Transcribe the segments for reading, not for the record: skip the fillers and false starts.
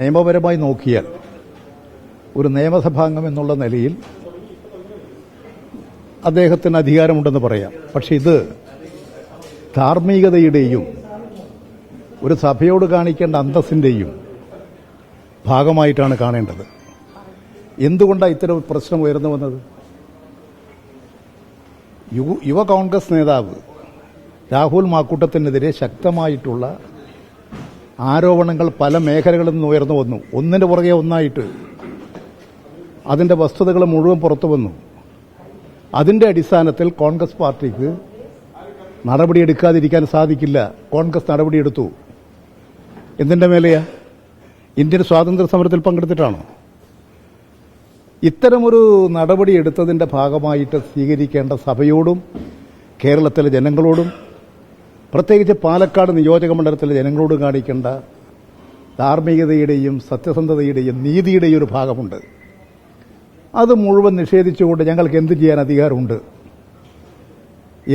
നിയമപരമായി നോക്കിയാൽ ഒരു നിയമസഭാംഗം എന്നുള്ള നിലയിൽ അദ്ദേഹത്തിന് അധികാരമുണ്ടെന്ന് പറയാം. പക്ഷെ ഇത് ധാർമ്മികതയുടെയും ഒരു സഭയോട് കാണിക്കേണ്ട അന്തസ്സിന്റെയും ഭാഗമായിട്ടാണ് കാണേണ്ടത്. എന്തുകൊണ്ടാണ് ഇത്തരം പ്രശ്നം ഉയർന്നു വന്നത്? യുവ കോൺഗ്രസ് നേതാവ് രാഹുൽ മാക്കൂട്ടത്തിനെതിരെ ശക്തമായിട്ടുള്ള ആരോപണങ്ങൾ പല മേഖലകളിൽ നിന്ന് ഉയർന്നു വന്നു. ഒന്നിന്റെ പുറകെ ഒന്നായിട്ട് അതിന്റെ വസ്തുതകൾ മുഴുവൻ പുറത്തു വന്നു. അതിന്റെ അടിസ്ഥാനത്തിൽ കോൺഗ്രസ് പാർട്ടിക്ക് നടപടിയെടുക്കാതിരിക്കാൻ സാധിക്കില്ല. കോൺഗ്രസ് നടപടിയെടുത്തു. എന്തിന്റെ മേലെയാ? ഇന്ത്യൻ സ്വാതന്ത്ര്യ സമരത്തിൽ പങ്കെടുത്തിട്ടാണോ? ഇത്തരമൊരു നടപടിയെടുത്തതിന്റെ ഭാഗമായിട്ട് സ്വീകരിക്കേണ്ട സഭയോടും കേരളത്തിലെ ജനങ്ങളോടും പ്രത്യേകിച്ച് പാലക്കാട് നിയോജക മണ്ഡലത്തിലെ ജനങ്ങളോട് കാണിക്കേണ്ട ധാർമ്മികതയുടെയും സത്യസന്ധതയുടെയും നീതിയുടെയും ഒരു ഭാഗമുണ്ട്. അത് മുഴുവൻ നിഷേധിച്ചുകൊണ്ട് ഞങ്ങൾക്ക് എന്ത് ചെയ്യാൻ അധികാരമുണ്ട്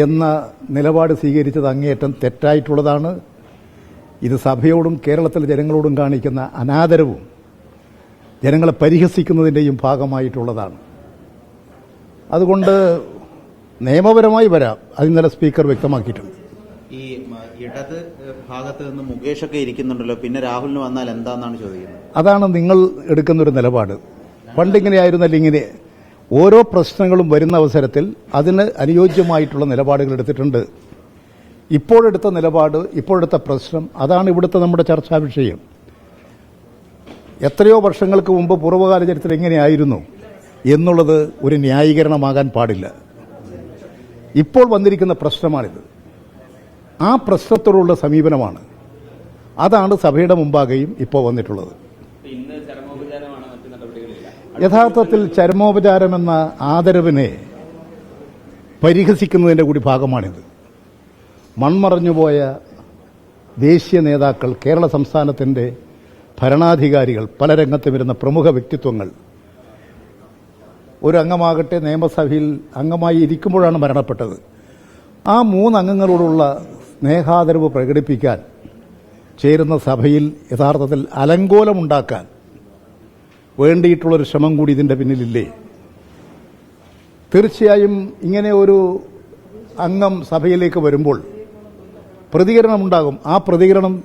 എന്ന നിലപാട് സ്വീകരിച്ചത് അങ്ങേയറ്റം തെറ്റായിട്ടുള്ളതാണ്. ഇത് സഭയോടും കേരളത്തിലെ ജനങ്ങളോടും കാണിക്കുന്ന അനാദരവും ജനങ്ങളെ പരിഹസിക്കുന്നതിന്റെയും ഭാഗമായിട്ടുള്ളതാണ്. അതുകൊണ്ട് നിയമപരമായി വരാം. അത് ഇന്നലെ സ്പീക്കർ വ്യക്തമാക്കിയിട്ടുണ്ട്. ഈ ഇടത് ഭാഗത്ത് നിന്ന് മുകേഷൊക്കെ ഇരിക്കുന്നുണ്ടല്ലോ, പിന്നെ രാഹുലിന് വന്നാൽ എന്താണെന്നാണ് ചോദിക്കുന്നത്. അതാണ് നിങ്ങൾ എടുക്കുന്നൊരു നിലപാട്. പണ്ടിങ്ങനെയായിരുന്നല്ല, ഇങ്ങനെ ഓരോ പ്രശ്നങ്ങളും വരുന്ന അവസരത്തിൽ അതിന് അനുയോജ്യമായിട്ടുള്ള നിലപാടുകൾ എടുത്തിട്ടുണ്ട്. ഇപ്പോഴെടുത്ത നിലപാട്, ഇപ്പോഴെടുത്ത പ്രശ്നം, അതാണ് ഇവിടുത്തെ നമ്മുടെ ചർച്ചാ വിഷയം. എത്രയോ വർഷങ്ങൾക്ക് മുമ്പ് പൂർവ്വകാല ചരിത്രം എങ്ങനെയായിരുന്നു എന്നുള്ളത് ഒരു ന്യായീകരണമാകാൻ പാടില്ല. ഇപ്പോൾ വന്നിരിക്കുന്ന പ്രശ്നമാണിത്. ആ പ്രശ്നത്തോടുള്ള സമീപനമാണ്. അതാണ് സഭയുടെ മുമ്പാകെയും ഇപ്പോൾ വന്നിട്ടുള്ളത്. യഥാർത്ഥത്തിൽ ചരമോപചാരമെന്ന ആദരവിനെ പരിഹസിക്കുന്നതിന്റെ കൂടി ഭാഗമാണിത്. മൺമറഞ്ഞുപോയ ദേശീയ നേതാക്കൾ, കേരള സംസ്ഥാനത്തിന്റെ ഭരണാധികാരികൾ, പല രംഗത്തും വരുന്ന പ്രമുഖ വ്യക്തിത്വങ്ങൾ, ഒരു അംഗമാകട്ടെ നിയമസഭയിൽ അംഗമായി ഇരിക്കുമ്പോഴാണ് മരണപ്പെട്ടത്. ആ 3 അംഗങ്ങളോടുള്ള സ്നേഹാദരവ് പ്രകടിപ്പിക്കാൻ ചേരുന്ന സഭയിൽ യഥാർത്ഥത്തിൽ അലങ്കോലമുണ്ടാക്കാൻ വേണ്ടിയിട്ടുള്ളൊരു ശ്രമം കൂടി ഇതിന്റെ പിന്നിലില്ലേ? തീർച്ചയായും ഇങ്ങനെ ഒരു അംഗം സഭയിലേക്ക് വരുമ്പോൾ പ്രതികരണമുണ്ടാകും. ആ പ്രതികരണം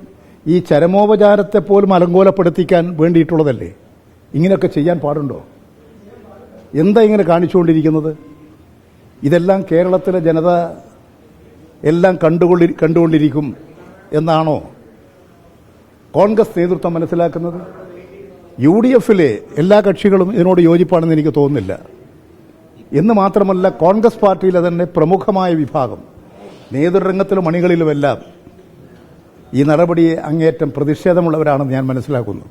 ഈ ചരമോപചാരത്തെ പോലും അലങ്കോലപ്പെടുത്തിക്കാൻ വേണ്ടിയിട്ടുള്ളതല്ലേ? ഇങ്ങനെയൊക്കെ ചെയ്യാൻ പാടുണ്ടോ? എന്താ ഇങ്ങനെ കാണിച്ചുകൊണ്ടിരിക്കുന്നത്? ഇതെല്ലാം കേരളത്തിലെ ജനത എല്ലാം കണ്ടുകൊണ്ടിരിക്കും എന്നാണോ കോൺഗ്രസ് നേതൃത്വം മനസ്സിലാക്കുന്നത്? UDFിലെ എല്ലാ കക്ഷികളും ഇതിനോട് യോജിപ്പാണെന്ന് എനിക്ക് തോന്നുന്നില്ല. എന്ന് മാത്രമല്ല, കോൺഗ്രസ് പാർട്ടിയിലെ തന്നെ പ്രമുഖമായ വിഭാഗം നേതൃരംഗത്തിലും അണികളിലുമെല്ലാം ഈ നടപടിയെ അങ്ങേയറ്റം പ്രതിഷേധമുള്ളവരാണെന്ന് ഞാൻ മനസ്സിലാക്കുന്നു.